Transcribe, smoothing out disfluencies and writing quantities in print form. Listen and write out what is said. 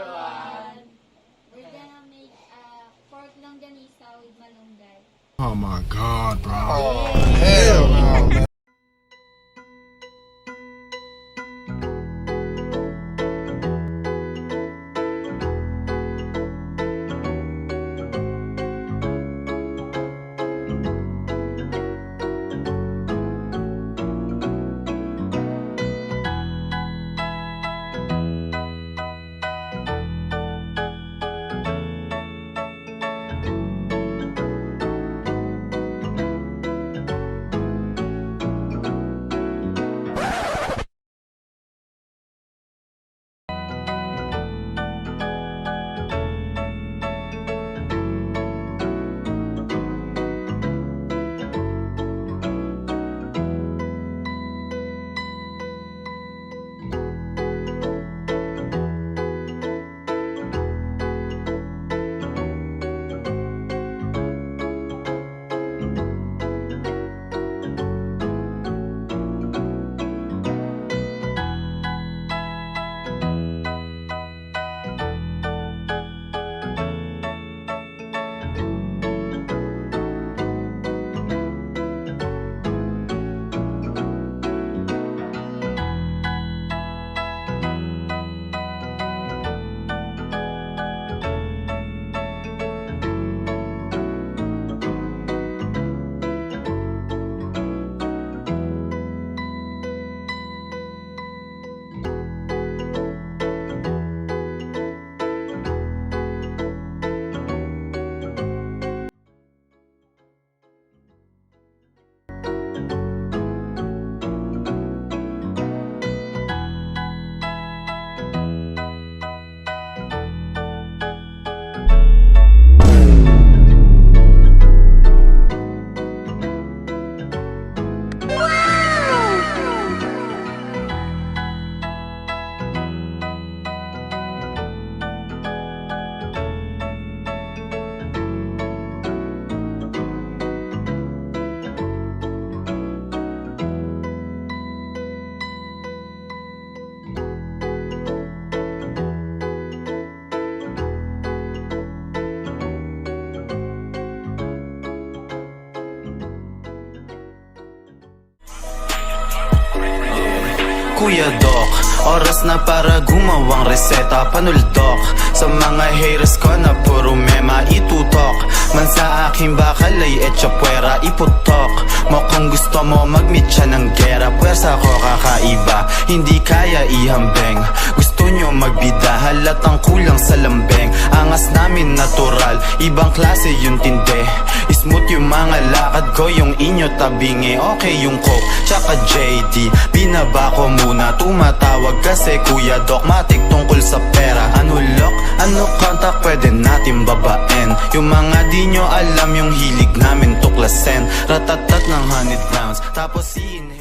everyone! We're gonna make pork longganisa with malunggay. Oh my god, bro. Oh, hell no, man. Kuya Doc, oras na para gumawang reseta. Panuldok sa mga haters ko na puro mema itutok. Man sa aking bakal ay etcha puwera iputok mo kung gusto mo mag-meet siya ng gera. Pwersa ko kakaiba, hindi kaya ihambeng. Gusto nyo magbida, halatang kulang sa lambeng. Angas namin natural, ibang klase yung tinde. Smooth yung mga lakad ko, yung inyo tabingi. Okay yung coke, tsaka JD, binaba ko muna. Tumatawag kasi Kuya Doc, matik tungkol sa pera. Ano lock, ano contact, pwede natin babaen. Yung mga di nyo alam, yung hilig namin tuklasin. Ratatat ng 100 rounds, tapos i-inhale.